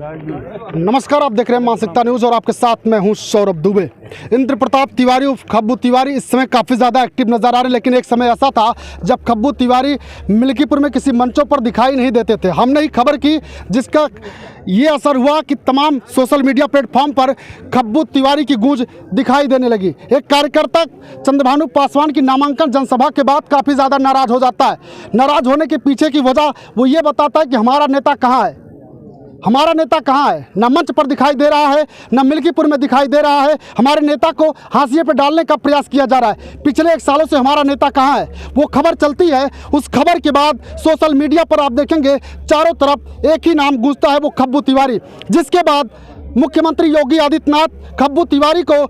नमस्कार, आप देख रहे हैं मानसिकता न्यूज़ और आपके साथ मैं हूं सौरभ दुबे। इंद्र प्रताप तिवारी उर्फ खब्बू तिवारी इस समय काफ़ी ज़्यादा एक्टिव नज़र आ रहे हैं, लेकिन एक समय ऐसा था जब खब्बू तिवारी मिल्कीपुर में किसी मंचों पर दिखाई नहीं देते थे। हमने ही खबर की जिसका ये असर हुआ कि तमाम सोशल मीडिया प्लेटफॉर्म पर खब्बू तिवारी की गूंज दिखाई देने लगी। एक कार्यकर्ता चंद्रभानु पासवान की नामांकन जनसभा के बाद काफ़ी ज़्यादा नाराज़ हो जाता है। नाराज़ होने के पीछे की वजह वो ये बताता है कि हमारा नेता कहाँ है, हमारा नेता कहाँ है। न मंच पर दिखाई दे रहा है, न मिल्कीपुर में दिखाई दे रहा है। हमारे नेता को हाशिए पर डालने का प्रयास किया जा रहा है। पिछले 1 सालों से हमारा नेता कहाँ है, वो खबर चलती है। उस खबर के बाद सोशल मीडिया पर आप देखेंगे चारों तरफ एक ही नाम गूंजता है, वो खब्बू तिवारी। जिसके बाद मुख्यमंत्री योगी आदित्यनाथ खब्बू तिवारी को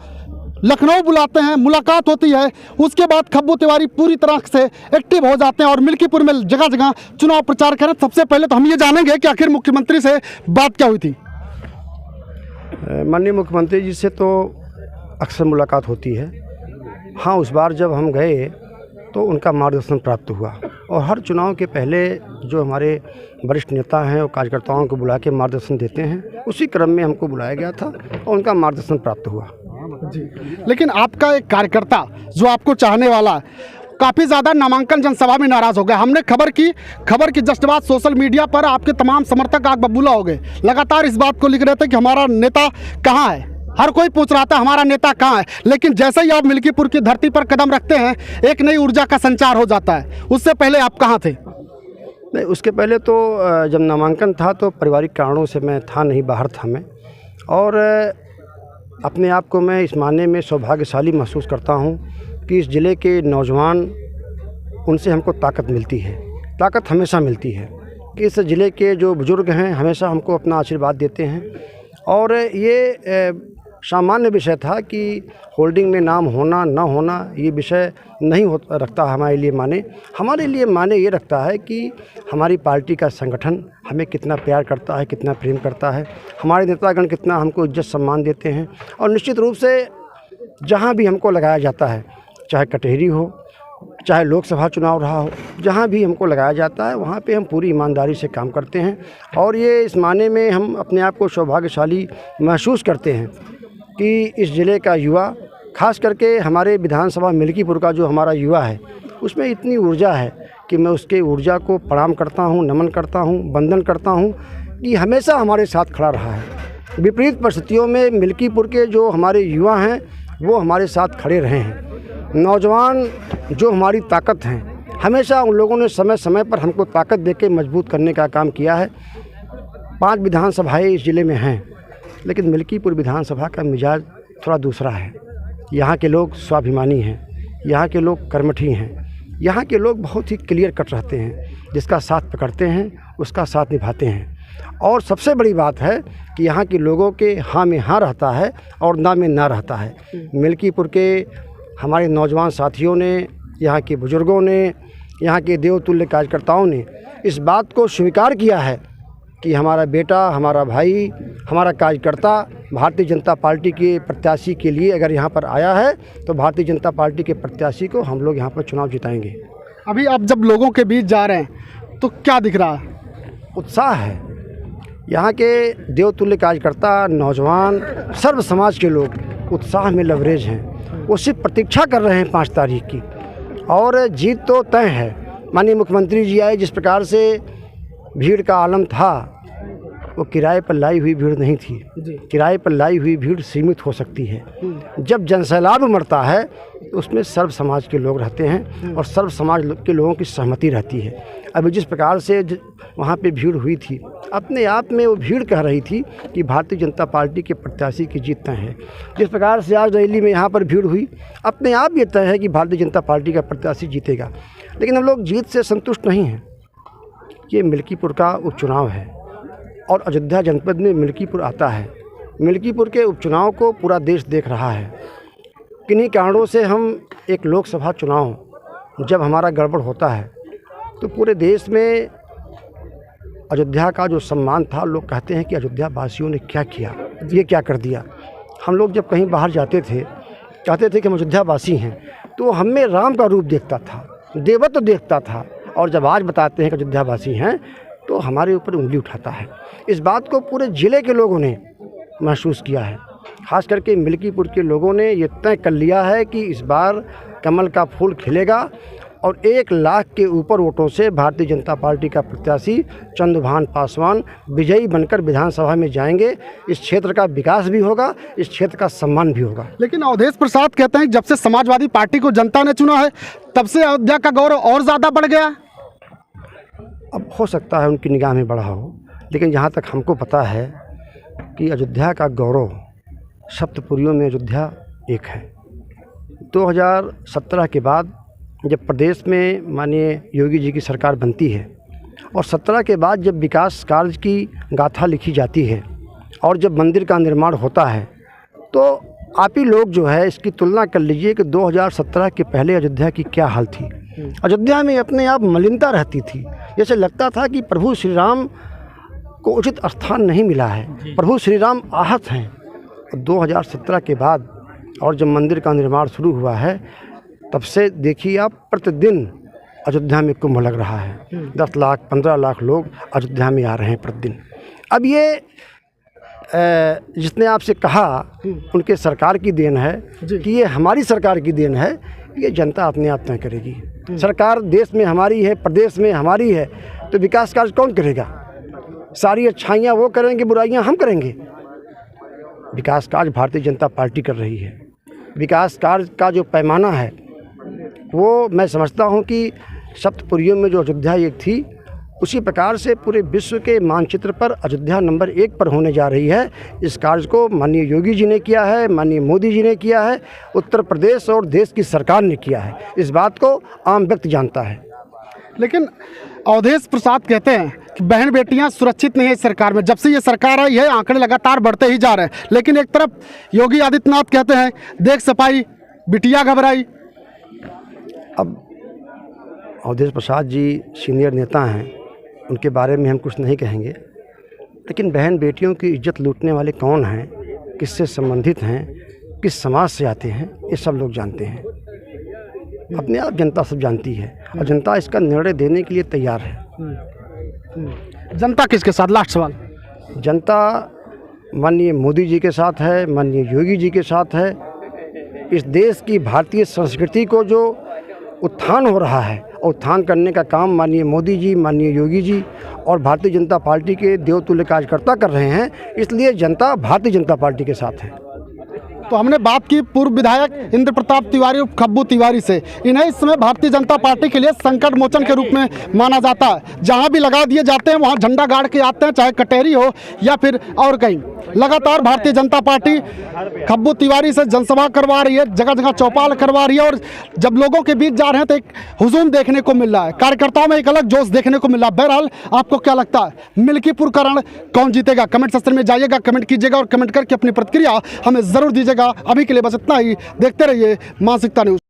लखनऊ बुलाते हैं, मुलाकात होती है। उसके बाद खब्बू तिवारी पूरी तरह से एक्टिव हो जाते हैं और मिल्कीपुर में जगह जगह चुनाव प्रचार करें। सबसे पहले तो हम ये जानेंगे कि आखिर मुख्यमंत्री से बात क्या हुई थी। माननीय मुख्यमंत्री जी से तो अक्सर मुलाकात होती है। हाँ, उस बार जब हम गए तो उनका मार्गदर्शन प्राप्त हुआ और हर चुनाव के पहले जो हमारे वरिष्ठ नेता हैं और कार्यकर्ताओं को बुला के मार्गदर्शन देते हैं, उसी क्रम में हमको बुलाया गया था और उनका मार्गदर्शन प्राप्त हुआ जी। लेकिन आपका एक कार्यकर्ता जो आपको चाहने वाला काफ़ी ज़्यादा नामांकन जनसभा में नाराज़ हो गया। हमने खबर की जस्ट बाद सोशल मीडिया पर आपके तमाम समर्थक आग बबूला हो गए। लगातार इस बात को लिख रहे थे कि हमारा नेता कहाँ है। हर कोई पूछ रहा था हमारा नेता कहाँ है। लेकिन जैसे ही आप मिल्कीपुर की धरती पर कदम रखते हैं, एक नई ऊर्जा का संचार हो जाता है। उससे पहले आप कहाँ थे? नहीं, उसके पहले तो जब नामांकन था तो पारिवारिक कारणों से मैं था नहीं, बाहर था मैं। और अपने आप को मैं इस मायने में सौभाग्यशाली महसूस करता हूँ कि इस ज़िले के नौजवान, उनसे हमको ताकत मिलती है, ताकत हमेशा मिलती है कि इस ज़िले के जो बुज़ुर्ग हैं हमेशा हमको अपना आशीर्वाद देते हैं। और ये सामान्य विषय था कि होल्डिंग में नाम होना ना होना ये विषय नहीं रखता हमारे लिए माने ये रखता है कि हमारी पार्टी का संगठन हमें कितना प्यार करता है, कितना प्रेम करता है, हमारे नेतागण कितना हमको इज्जत सम्मान देते हैं। और निश्चित रूप से जहाँ भी हमको लगाया जाता है, चाहे कटहरी हो, चाहे लोकसभा चुनाव रहा हो, जहाँ भी हमको लगाया जाता है वहाँ पे हम पूरी ईमानदारी से काम करते हैं। और ये इस माने में हम अपने आप को सौभाग्यशाली महसूस करते हैं कि इस ज़िले का युवा, खास करके हमारे विधानसभा मिल्कीपुर का जो हमारा युवा है, उसमें इतनी ऊर्जा है कि मैं उसके ऊर्जा को प्रणाम करता हूँ, नमन करता हूँ, वंदन करता हूँ कि हमेशा हमारे साथ खड़ा रहा है। विपरीत परिस्थितियों में मिल्कीपुर के जो हमारे युवा हैं वो हमारे साथ खड़े रहे हैं। नौजवान जो हमारी ताकत हैं, हमेशा उन लोगों ने समय समय पर हमको ताकत देके मजबूत करने का काम किया है। 5 विधानसभाएँ इस ज़िले में हैं, लेकिन मिल्कीपुर विधानसभा का मिजाज थोड़ा दूसरा है। यहाँ के लोग स्वाभिमानी हैं, यहाँ के लोग कर्मठी हैं, यहाँ के लोग बहुत ही क्लियर कट रहते हैं। जिसका साथ पकड़ते हैं उसका साथ निभाते हैं। और सबसे बड़ी बात है कि यहाँ के लोगों के हाँ में हाँ रहता है और ना में ना रहता है। मिल्कीपुर के हमारे नौजवान साथियों ने, यहाँ के बुज़ुर्गों ने, यहाँ के देवतुल्य कार्यकर्ताओं ने इस बात को स्वीकार किया है कि हमारा बेटा, हमारा भाई, हमारा कार्यकर्ता भारतीय जनता पार्टी के प्रत्याशी के लिए अगर यहाँ पर आया है तो भारतीय जनता पार्टी के प्रत्याशी को हम लोग यहाँ पर चुनाव जिताएंगे। अभी आप जब लोगों के बीच जा रहे हैं तो क्या दिख रहा है? उत्साह है। यहाँ के देवतुल्य कार्यकर्ता, नौजवान, सर्व समाज के लोग उत्साह में लवरेज हैं। वो सिर्फ प्रतीक्षा कर रहे हैं 5 तारीख की, और जीत तो तय है। माननीय मुख्यमंत्री जी आए, जिस प्रकार से भीड़ का आलम था वो किराए पर लाई हुई भीड़ नहीं थी। किराए पर लाई हुई भीड़ सीमित हो सकती है। जब जनसैलाब उमड़ता है तो उसमें सर्व समाज के लोग रहते हैं और सर्व समाज के लोगों की सहमति रहती है। अभी जिस प्रकार से वहाँ पे भीड़ हुई थी, अपने आप में वो भीड़ कह रही थी कि भारतीय जनता पार्टी के प्रत्याशी की जीत तय है। जिस प्रकार से आज रैली में यहाँ पर भीड़ हुई, अपने आप ये तय है कि भारतीय जनता पार्टी का प्रत्याशी जीतेगा। लेकिन हम लोग जीत से संतुष्ट नहीं हैं। ये मिल्कीपुर का उपचुनाव है और अयोध्या जनपद में मिल्कीपुर आता है। मिल्कीपुर के उपचुनाव को पूरा देश देख रहा है। किन्हीं कारणों से हम एक लोकसभा चुनाव जब हमारा गड़बड़ होता है तो पूरे देश में अयोध्या का जो सम्मान था, लोग कहते हैं कि अयोध्या वासियों ने क्या किया, ये क्या कर दिया। हम लोग जब कहीं बाहर जाते थे, कहते थे कि हम अयोध्या वासी हैं, तो हम में राम का रूप देखता था, देवत्व देखता था। और जब आज बताते हैं कि अयोध्या वासी हैं तो हमारे ऊपर उंगली उठाता है। इस बात को पूरे ज़िले के लोगों ने महसूस किया है। ख़ास करके मिल्कीपुर के लोगों ने ये तय कर लिया है कि इस बार कमल का फूल खिलेगा और 1 लाख के ऊपर वोटों से भारतीय जनता पार्टी का प्रत्याशी चंद्रभान पासवान विजयी बनकर विधानसभा में जाएंगे। इस क्षेत्र का विकास भी होगा, इस क्षेत्र का सम्मान भी होगा। लेकिन अवधेश प्रसाद कहते हैं जब से समाजवादी पार्टी को जनता ने चुना है तब से अयोध्या का गौरव और ज़्यादा बढ़ गया। अब हो सकता है उनकी निगाह में बढ़ा हो, लेकिन जहाँ तक हमको पता है कि अयोध्या का गौरव सप्तपुरियों में अयोध्या एक है। 2017 के बाद जब प्रदेश में माननीय योगी जी की सरकार बनती है और 17 के बाद जब विकास कार्य की गाथा लिखी जाती है और जब मंदिर का निर्माण होता है, तो आप ही लोग जो है इसकी तुलना कर लीजिए कि 2017 के पहले अयोध्या की क्या हाल थी। अयोध्या में अपने आप मलिनता रहती थी, जैसे लगता था कि प्रभु श्री राम को उचित स्थान नहीं मिला है, प्रभु श्री राम आहत हैं। 2017 के बाद और जब मंदिर का निर्माण शुरू हुआ है तब से देखिए आप प्रतिदिन अयोध्या में कुंभ लग रहा है। 10 लाख 15 लाख लोग अयोध्या में आ रहे हैं प्रतिदिन। अब ये जिसने आपसे कहा उनके सरकार की देन है कि ये हमारी सरकार की देन है, ये जनता अपने आप तय करेगी। सरकार देश में हमारी है, प्रदेश में हमारी है, तो विकास कार्य कौन करेगा? सारी अच्छाइयाँ वो करेंगे, बुराइयाँ हम करेंगे। विकास कार्य भारतीय जनता पार्टी कर रही है। विकास कार्य का जो पैमाना है वो मैं समझता हूँ कि सप्तपुरियों में जो अयोध्या एक थी, उसी प्रकार से पूरे विश्व के मानचित्र पर अयोध्या नंबर 1 पर होने जा रही है। इस कार्य को माननीय योगी जी ने किया है, माननीय मोदी जी ने किया है, उत्तर प्रदेश और देश की सरकार ने किया है। इस बात को आम व्यक्ति जानता है। लेकिन अवधेश प्रसाद कहते हैं कि बहन बेटियां सुरक्षित नहीं है इस सरकार में। जब से ये सरकार आई है आंकड़े लगातार बढ़ते ही जा रहे हैं, लेकिन एक तरफ योगी आदित्यनाथ कहते हैं देख सफाई बिटिया घबराई। अब अवधेश प्रसाद जी सीनियर नेता हैं, उनके बारे में हम कुछ नहीं कहेंगे, लेकिन बहन बेटियों की इज्जत लूटने वाले कौन हैं, किससे संबंधित हैं, किस समाज से आते हैं, ये सब लोग जानते हैं। अपने आप जनता सब जानती है और जनता इसका निर्णय देने के लिए तैयार है। जनता किसके साथ? लास्ट सवाल। जनता माननीय मोदी जी के साथ है, माननीय योगी जी के साथ है। इस देश की भारतीय संस्कृति को जो उत्थान हो रहा है, उत्थान करने का काम माननीय मोदी जी, माननीय योगी जी और भारतीय जनता पार्टी के देवतुल्य कार्यकर्ता कर रहे हैं, इसलिए जनता भारतीय जनता पार्टी के साथ है। तो हमने बात की पूर्व विधायक इंद्र प्रताप तिवारी और खब्बू तिवारी से। इन्हें इस समय भारतीय जनता पार्टी के लिए संकट मोचन के रूप में माना जाता है। जहां भी लगा दिए जाते हैं वहां झंडा गाड़ के आते हैं, चाहे कटेरी हो या फिर और कहीं। लगातार भारतीय जनता पार्टी खब्बू तिवारी से जनसभा करवा रही है, जगह जगह चौपाल करवा रही है और जब लोगों के बीच जा रहे हैं तो एक हुजूम देखने को मिल रहा है, कार्यकर्ताओं में एक अलग जोश देखने को मिल रहा है। बहरहाल आपको क्या लगता है, मिल्कीपुर का रण कौन जीतेगा? कमेंट सेक्शन में जाइएगा, कमेंट कीजिएगा और कमेंट करके अपनी प्रतिक्रिया हमें ज़रूर दीजिएगा। अभी के लिए बस इतना ही। देखते रहिए मानसिकता न्यूज़।